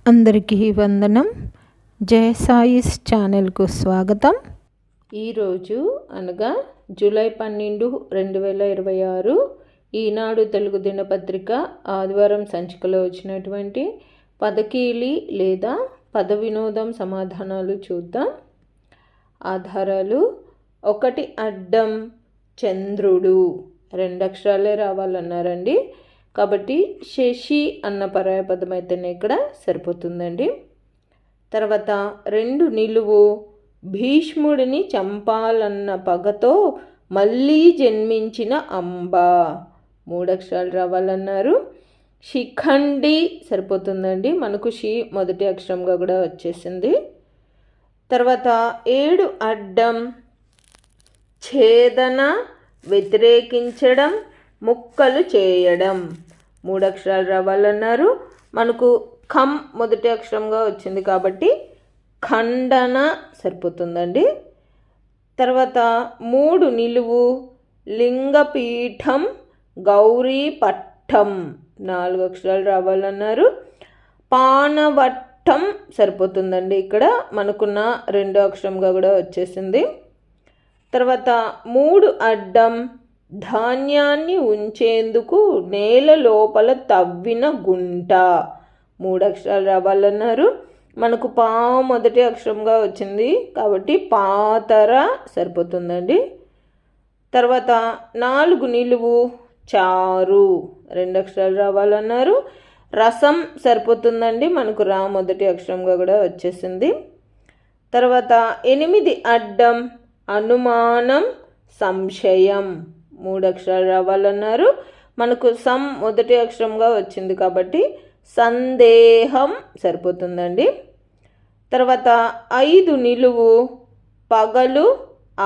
అందరికీ వందనం. జయ సాయిస్ ఛానల్కు స్వాగతం. ఈరోజు అనగా జూలై 12, 2026 ఈనాడు తెలుగు దినపత్రిక ఆదివారం సంచికలో వచ్చినటువంటి పదకీలి లేదా పద వినోదం సమాధానాలు చూద్దాం. ఆధారాలు: 1 అడ్డం చంద్రుడు, 2 అక్షరాలే రావాలన్నారండి. కాబట్టి శశి అన్న పర్యాయపదం అయితేనే ఇక్కడ సరిపోతుందండి. తర్వాత 2 నిలువు, భీష్ముడిని చంపాలన్న పగతో మళ్ళీ జన్మించిన అంబ, 3 అక్షరాలు రావాలన్నారు. శిఖండి సరిపోతుందండి, మనకు షి మొదటి అక్షరంగా కూడా వచ్చేసింది. తర్వాత 7 అడ్డం ఛేదన, వ్యతిరేకించడం, ముక్కలు చేయడం, 3 అక్షరాలు రావాలన్నారు. మనకు ఖం మొదటి అక్షరంగా వచ్చింది కాబట్టి ఖండన సరిపోతుందండి. తర్వాత 3 నిలువు, లింగపీఠం, గౌరీ పట్టం, 4 అక్షరాలు రావాలన్నారు. పానవట్టం సరిపోతుందండి, ఇక్కడ మనకున్న 2 అక్షరంగా కూడా వచ్చేసింది. తర్వాత 3 అడ్డం ధాన్యాన్ని ఉంచేందుకు నేల లోపల తవ్విన గుంట, 3 అక్షరాలు రావాలన్నారు. మనకు పా మొదటి అక్షరంగా వచ్చింది కాబట్టి పాతర సరిపోతుందండి. తర్వాత 4 నిలువు, చారు, 2 అక్షరాలు రావాలన్నారు. రసం సరిపోతుందండి, మనకు రా మొదటి అక్షరంగా కూడా వచ్చేసింది. తర్వాత 8 అడ్డం అనుమానం, సంశయం, 3 అక్షరాలు రావాలన్నారు. మనకు సం మొదటి అక్షరంగా వచ్చింది కాబట్టి సందేహం సరిపోతుందండి. తర్వాత 5 నిలువు, పగలు,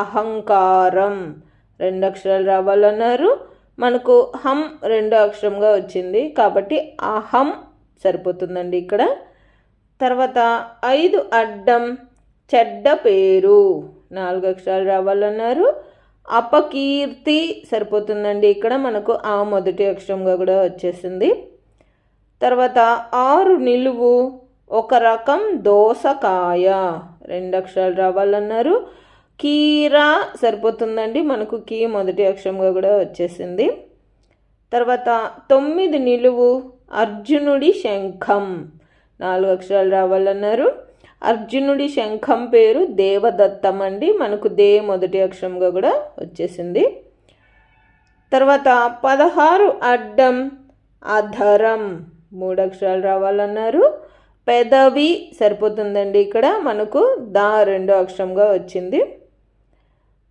అహంకారం, 2 అక్షరాలు రావాలన్నారు. మనకు హం 2 అక్షరంగా వచ్చింది కాబట్టి అహం సరిపోతుందండి ఇక్కడ. తర్వాత 5 అడ్డం చెడ్డ పేరు, 4 అక్షరాలు రావాలన్నారు. అపకీర్తి సరిపోతుందండి, ఇక్కడ మనకు ఆ మొదటి అక్షరంగా కూడా వచ్చేసింది. తర్వాత 6 నిలువు, ఒక రకం దోసకాయ, 2 అక్షరాలు రావాలన్నారు. కీరా సరిపోతుందండి, మనకు కీ మొదటి అక్షరంగా కూడా వచ్చేసింది. తర్వాత 9 నిలువు, అర్జునుడి శంఖం, 4 అక్షరాలు రావాలన్నారు. అర్జునుడి శంఖం పేరు దేవదత్తం అండి, మనకు దే మొదటి అక్షరంగా కూడా వచ్చేసింది. తర్వాత 16 అడ్డం అధరం, 3 అక్షరాలు రావాలన్నారు. పెదవి సరిపోతుందండి, ఇక్కడ మనకు దా 2 అక్షరంగా వచ్చింది.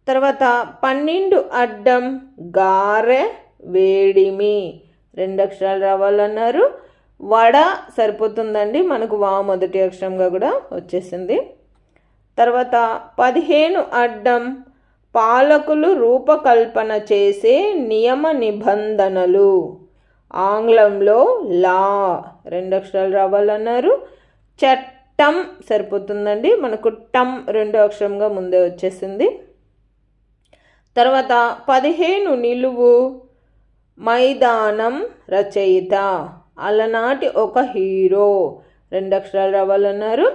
తర్వాత 12 అడ్డం గారె, వేడిమి, 2 అక్షరాలు రావాలన్నారు. వడ సరిపోతుందండి, మనకు వా మొదటి అక్షరంగా కూడా వచ్చేసింది. తర్వాత 15 అడ్డం పాలకులు రూపకల్పన చేసే నియమ నిబంధనలు, ఆంగ్లంలో లా, 2 అక్షరాలు రావాలన్నారు. చట్టం సరిపోతుందండి, మనకు టం 2 అక్షరంగా ముందే వచ్చేసింది. తర్వాత 15 నిలువు, మైదానం, రచయిత, అలనాటి ఒక హీరో, 2 అక్షరాలు రావాలన్నారు.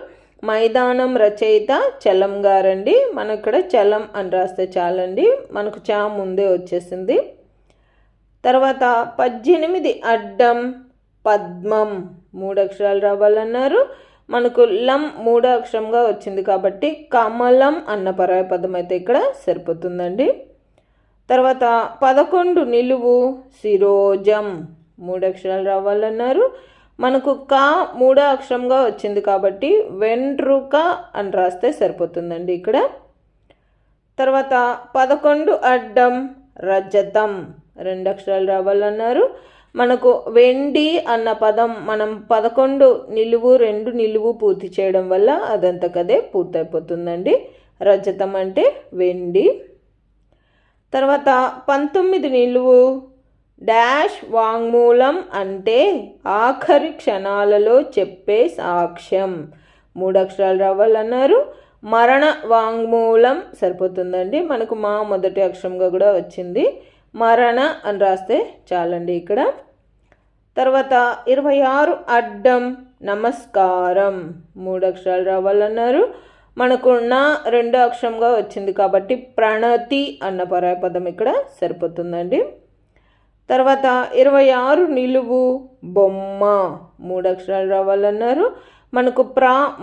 మైదానం రచయిత చలం గారండి, మన ఇక్కడ చలం అని రాస్తే చాలండి, మనకు చా ముందే వచ్చేసింది. తర్వాత 18 అడ్డం పద్మం, 3 అక్షరాలు రావాలన్నారు. మనకు లం 3 అక్షరంగా వచ్చింది కాబట్టి కమలం అన్న పర్యాయపదం అయితే ఇక్కడ సరిపోతుందండి. తర్వాత 11 నిలువు, శిరోజం, 3 అక్షరాలు రావాలన్నారు. మనకు కా 3 అక్షరంగా వచ్చింది కాబట్టి వెంట్రుక అని రాస్తే సరిపోతుందండి ఇక్కడ. తర్వాత 11 అడ్డం రజతం, 2 అక్షరాలు రావాలన్నారు. మనకు వెండి అన్న పదం మనం 11 నిలువు 2 నిలువు పూర్తి చేయడం వల్ల అదంతకదే పూర్తయిపోతుందండి. రజతం అంటే వెండి. తర్వాత 19 నిలువు, డాష్ వాంగ్మూలం అంటే ఆఖరి క్షణాలలో చెప్పే సాక్ష్యం, 3 అక్షరాలు రావాలన్నారు. మరణ వాంగ్మూలం సరిపోతుందండి, మనకు మా మొదటి అక్షరంగా కూడా వచ్చింది. మరణ అని రాస్తే చాలండి ఇక్కడ. తర్వాత 26 అడ్డం నమస్కారం 3 అక్షరాలు రావాలన్నారు. మనకు నా 2 అక్షరంగా వచ్చింది కాబట్టి ప్రణతి అన్న పరాయపదం ఇక్కడ సరిపోతుందండి. తర్వాత 26 నిలువు బొమ్మ 3 అక్షరాలు రావాలన్నారు. మనకు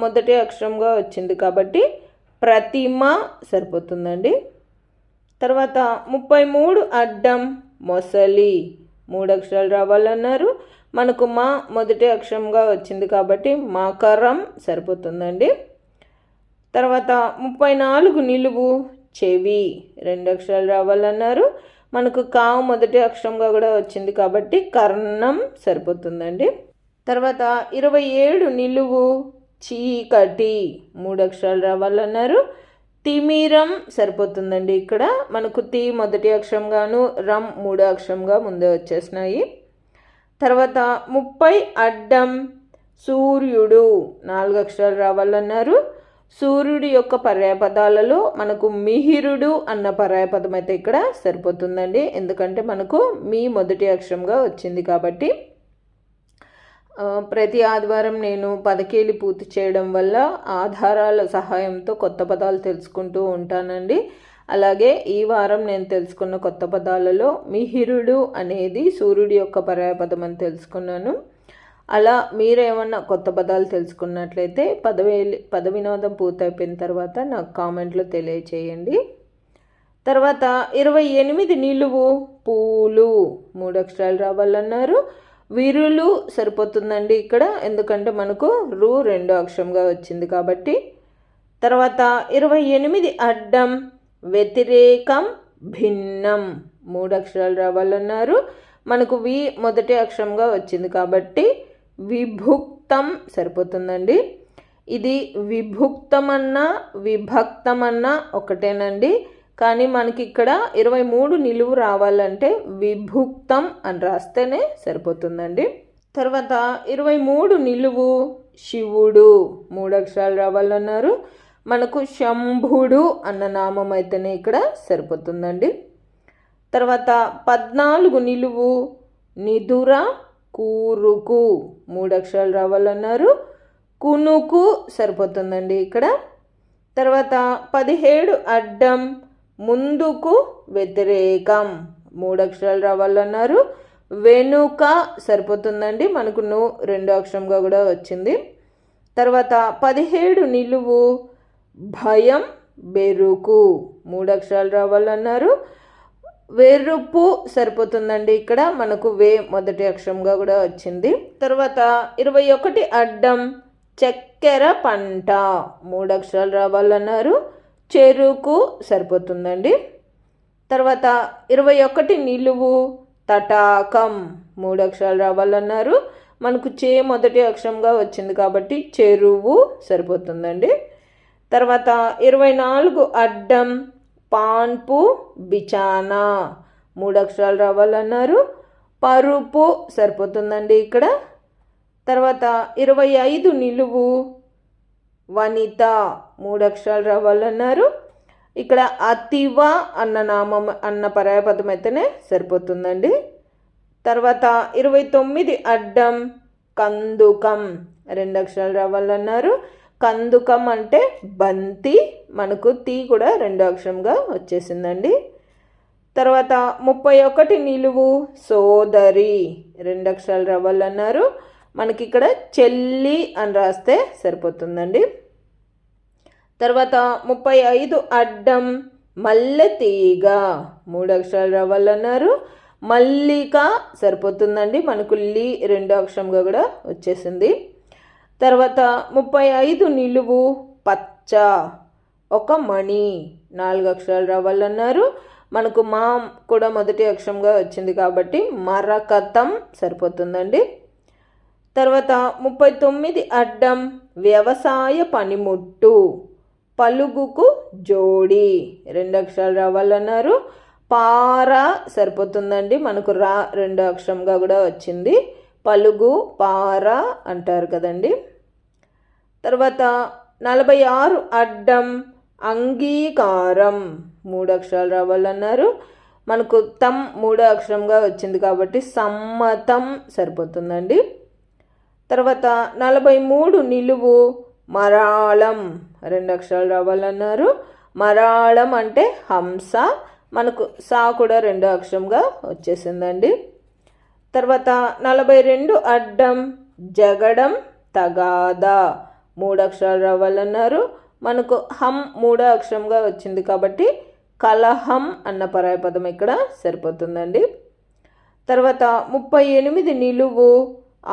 మొదటి అక్షరంగా వచ్చింది కాబట్టి ప్రతిమ సరిపోతుందండి. తర్వాత 33 అడ్డం మొసలి 3 అక్షరాలు రావాలన్నారు. మనకు మొదటి అక్షరంగా వచ్చింది కాబట్టి మకరం సరిపోతుందండి. తర్వాత 34 నిలువు చెవి 2 అక్షరాలు రావాలన్నారు. మనకు మొదటి అక్షరంగా కూడా వచ్చింది కాబట్టి కర్ణం సరిపోతుందండి. తర్వాత 27 నిలువు చీకటి 3 అక్షరాలు రావాలన్నారు. తిమిరం సరిపోతుందండి. ఇక్కడ మనకు మొదటి అక్షరంగాను రం 3 అక్షరంగా ముందే వచ్చేసినాయి. తర్వాత 30 అడ్డం సూర్యుడు 4 అక్షరాలు రావాలన్నారు. సూర్యుడి యొక్క పర్యాయపదాలలో మనకు మిహిరుడు అన్న పర్యాయపదం అయితే ఇక్కడ సరిపోతుందండి. ఎందుకంటే మనకు మొదటి అక్షరంగా వచ్చింది కాబట్టి. ప్రతి ఆదివారం నేను పదకేలి పూర్తి చేయడం వల్ల ఆధారాల సహాయంతో కొత్త పదాలు తెలుసుకుంటూ ఉంటానండి. అలాగే ఈ వారం నేను తెలుసుకున్న కొత్త పదాలలో మిహిరుడు అనేది సూర్యుడి యొక్క పర్యాయపదం అని తెలుసుకున్నాను. అలా మీరేమన్నా కొత్త పదాలు తెలుసుకున్నట్లయితే పద వినోదం పూర్తయిపోయిన తర్వాత నాకు కామెంట్లో తెలియచేయండి. తర్వాత 28 నిలువు పూలు 3 అక్షరాలు రావాలన్నారు. విరులు సరిపోతుందండి ఇక్కడ, ఎందుకంటే మనకు 2 అక్షరంగా వచ్చింది కాబట్టి. తర్వాత 28 అడ్డం వ్యతిరేకం భిన్నం 3 అక్షరాలు రావాలన్నారు. మనకు మొదటి అక్షరంగా వచ్చింది కాబట్టి విభుక్తం సరిపోతుందండి. ఇది విభుక్తమన్నా విభక్తమన్నా ఒకటేనండి, కానీ మనకి ఇక్కడ 23 నిలువు రావాలంటే విభుక్తం అని రాస్తేనే సరిపోతుందండి. తర్వాత 23 నిలువు శివుడు 3 అక్షరాలు రావాలన్నారు. మనకు శంభుడు అన్న నామం అయితేనే ఇక్కడ సరిపోతుందండి. తర్వాత 14 నిలువు నిదుర కూరుకు 3 అక్షరాలు రావాలన్నారు. కునుకు సరిపోతుందండి ఇక్కడ. తర్వాత 17 అడ్డం ముందుకు వ్యతిరేకం 3 అక్షరాలు రావాలన్నారు. వెనుక సరిపోతుందండి, మనకు 2 అక్షరంగా కూడా వచ్చింది. తర్వాత 17 నిలువు భయం బెరుకు 3 అక్షరాలు రావాలన్నారు. వెరుపు సరిపోతుందండి, ఇక్కడ మనకు మొదటి అక్షరంగా కూడా వచ్చింది. తర్వాత 21 అడ్డం చక్కెర పంట 3 అక్షరాలు రావాలన్నారు. చెరుకు సరిపోతుందండి. తర్వాత 21 నిలువు తటాకం 3 అక్షరాలు రావాలన్నారు. మనకు మొదటి అక్షరంగా వచ్చింది కాబట్టి చెరువు సరిపోతుందండి. తర్వాత 24 అడ్డం పాన్పు బిచానా 3 అక్షరాలు రావాలన్నారు. పరుపు సరిపోతుందండి ఇక్కడ. తర్వాత 25 నిలువు వనిత 3 అక్షరాలు రావాలన్నారు. ఇక్కడ అతివ అన్న నామం అన్న పర్యాయపదం అయితేనే సరిపోతుందండి. తర్వాత 29 అడ్డం కందుకం 2 అక్షరాలు రావాలన్నారు. కందుకం అంటే బంతి, మనకు కూడా 2 అక్షరంగా వచ్చేసిందండి. తర్వాత 31 నిలువు సోదరి 2 అక్షరాలు రావాలన్నారు. మనకి ఇక్కడ చెల్లి అని రాస్తే సరిపోతుందండి. తర్వాత 35 అడ్డం మల్లె తీగ 3 అక్షరాలు రావాలన్నారు. మల్లిక సరిపోతుందండి, మనకు 2 అక్షరంగా కూడా వచ్చేసింది. తర్వాత 35 నిలువు పచ్చ ఒక మణి 4 అక్షరాలు రావాలన్నారు. మనకు కూడా మొదటి అక్షరంగా వచ్చింది కాబట్టి మరకతం సరిపోతుందండి. తర్వాత 39 అడ్డం వ్యవసాయ పనిముట్టు పలుగుకు జోడి 2 అక్షరాలు రావాలన్నారు. పార సరిపోతుందండి, మనకు 2 అక్షరంగా కూడా వచ్చింది. పలుగు పార అంటారు కదండి. తర్వాత 46 అడ్డం అంగీకారం 3 అక్షరాలు రావాలన్నారు. మనకు 3 అక్షరంగా వచ్చింది కాబట్టి సమ్మతం సరిపోతుందండి. తర్వాత 43 నిలువు మరాళం 2 అక్షరాలు రావాలన్నారు. మరాళం అంటే హంస, మనకు సా కూడా 2 అక్షరంగా వచ్చేసిందండి. తర్వాత 42 అడ్డం జగడం తగాదా 3 అక్షరాలు రావాలన్నారు. మనకు హం 3 అక్షరంగా వచ్చింది కాబట్టి కలహం అన్న పరాయ పదం ఇక్కడ సరిపోతుందండి. తర్వాత 38 నిలువు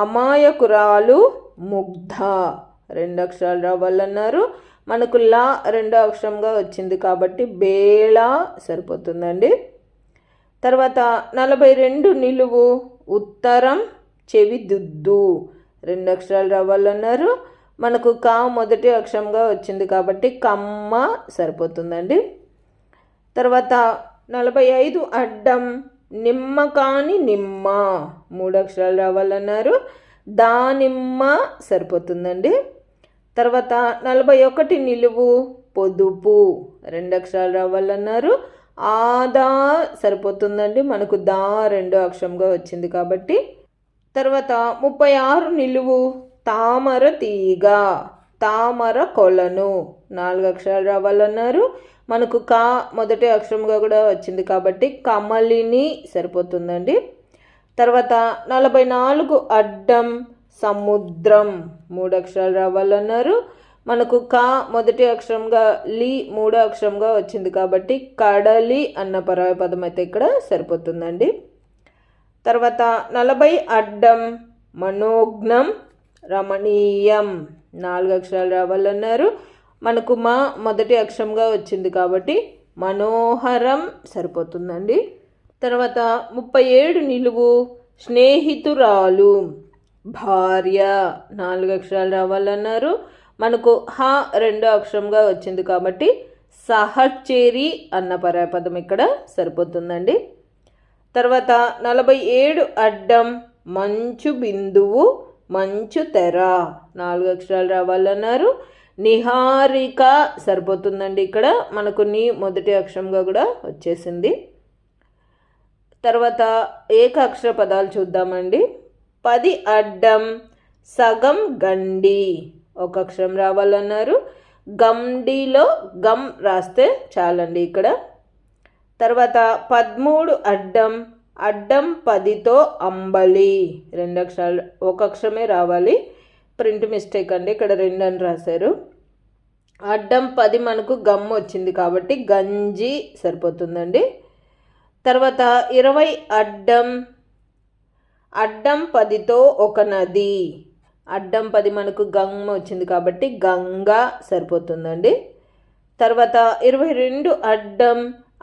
అమాయకురాలు ముగ్ధ 2 అక్షరాలు రావాలన్నారు. మనకు లా 2 అక్షరంగా వచ్చింది కాబట్టి బేళ సరిపోతుందండి. తర్వాత 42 నిలువు ఉత్తరం చెవిదుద్దు 2 అక్షరాలు రావాలన్నారు. మనకు కా మొదటి అక్షరంగా వచ్చింది కాబట్టి కమ్మ సరిపోతుందండి. తర్వాత 45 అడ్డం నిమ్మకాని నిమ్మ 3 అక్షరాలు రావాలన్నారు. దానిమ్మ సరిపోతుందండి. తర్వాత 41 నిలువు పొదుపు 2 అక్షరాలు రావాలన్నారు. ఆదా సరిపోతుందండి, మనకు దా 2 అక్షరంగా వచ్చింది కాబట్టి. తర్వాత 36 నిలువు తామర తీగ తామర కొలను 4 అక్షరాలు రావాలన్నారు. మనకు కా మొదటి అక్షరంగా కూడా వచ్చింది కాబట్టి కమలిని సరిపోతుందండి. తర్వాత 44 అడ్డం సముద్రం 3 అక్షరాలు రావాలన్నారు. మనకు కా మొదటి అక్షరంగా లి 3 అక్షరంగా వచ్చింది కాబట్టి కడలి అన్న పరాయ పదం అయితే ఇక్కడ సరిపోతుందండి. తర్వాత 40 అడ్డం మనోజ్ఞం రమణీయం 4 అక్షరాలు రావాలన్నారు. మనకు మా మొదటి అక్షరంగా వచ్చింది కాబట్టి మనోహరం సరిపోతుందండి. తర్వాత 37 నిలువు స్నేహితురాలు భార్య 4 అక్షరాలు రావాలన్నారు. మనకు హ 2 అక్షరంగా వచ్చింది కాబట్టి సహచరి అన్న పరాయపదం ఇక్కడ సరిపోతుందండి. తర్వాత 47 అడ్డం మంచు బిందువు మంచు తెర 4 అక్షరాలు రావాలన్నారు. నిహారిక సరిపోతుందండి, ఇక్కడ మనకు నీ మొదటి అక్షరంగా కూడా వచ్చేసింది. తర్వాత ఏకాక్షర పదాలు చూద్దామండి. 10 అడ్డం సగం గండి 1 అక్షరం రావాలన్నారు. గండిలో గమ్ రాస్తే చాలండి ఇక్కడ. తర్వాత 13 అడ్డం అడ్డం 10తో అంబలి 2 అక్షరాలు, 1 అక్షరమే రావాలి, ప్రింట్ మిస్టేక్ అండి, ఇక్కడ 2 అని రాశారు. అడ్డం 10 మనకు గమ్ వచ్చింది కాబట్టి గంజి సరిపోతుందండి. తర్వాత 20 అడ్డం అడ్డం 10తో ఒక నది, అడ్డం 10 మనకు గమ్ వచ్చింది కాబట్టి గంగా సరిపోతుందండి. తర్వాత 22 అడ్డం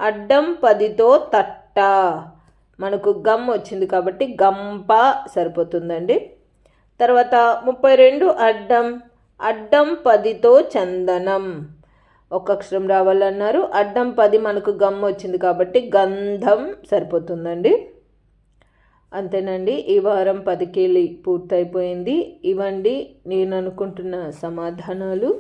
అడ్డం 10తో తట్ట, మనకు గమ్ వచ్చింది కాబట్టి గంప సరిపోతుందండి. తర్వాత 32 అడ్డం అడ్డం 10తో చందనం 1 అక్షరం రావాలన్నారు. అడ్డం 10 మనకు గమ్ వచ్చింది కాబట్టి గంధం సరిపోతుందండి. అంతేనండి, ఈ వారం 10 కేలి పూర్తయిపోయింది. ఇవండి నేను అనుకుంటున్న సమాధానాలు.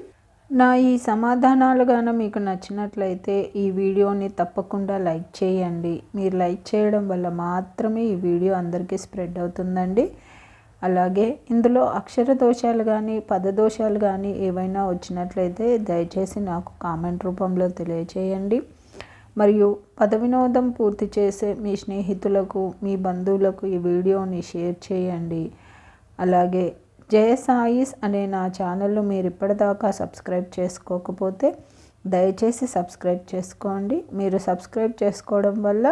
నా ఈ సమాధానాలు గాన మీకు నచ్చినట్లయితే ఈ వీడియోని తప్పకుండా లైక్ చేయండి. మీరు లైక్ చేయడం వల్ల మాత్రమే ఈ వీడియో అందరికీ స్ప్రెడ్ అవుతుందండి. అలాగే ఇందులో అక్షర దోషాలు కానీ పదదోషాలు కానీ ఏవైనా వచ్చినట్లయితే దయచేసి నాకు కామెంట్ రూపంలో తెలియచేయండి. మరియు పద వినోదం పూర్తి చేసే మీ స్నేహితులకు మీ బంధువులకు ఈ వీడియోని షేర్ చేయండి. అలాగే జయ సాయిస్ అనే నా ఛానల్లో మీరు ఇప్పటిదాకా సబ్స్క్రైబ్ చేసుకోకపోతే దయచేసి సబ్స్క్రైబ్ చేసుకోండి. మీరు సబ్స్క్రైబ్ చేసుకోవడం వల్ల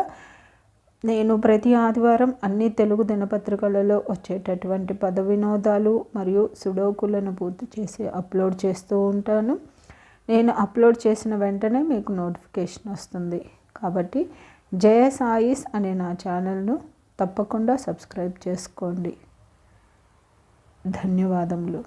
నేను ప్రతి ఆదివారం అన్ని తెలుగు దినపత్రికలలో వచ్చేటటువంటి పద వినోదాలు మరియు సుడోకులను పూర్తి చేసి అప్లోడ్ చేస్తూ ఉంటాను. నేను అప్లోడ్ చేసిన వెంటనే మీకు నోటిఫికేషన్ వస్తుంది. కాబట్టి జయ సాయిస్ అనే నా ఛానల్ను తప్పకుండా సబ్స్క్రైబ్ చేసుకోండి. ధన్యవాదములు.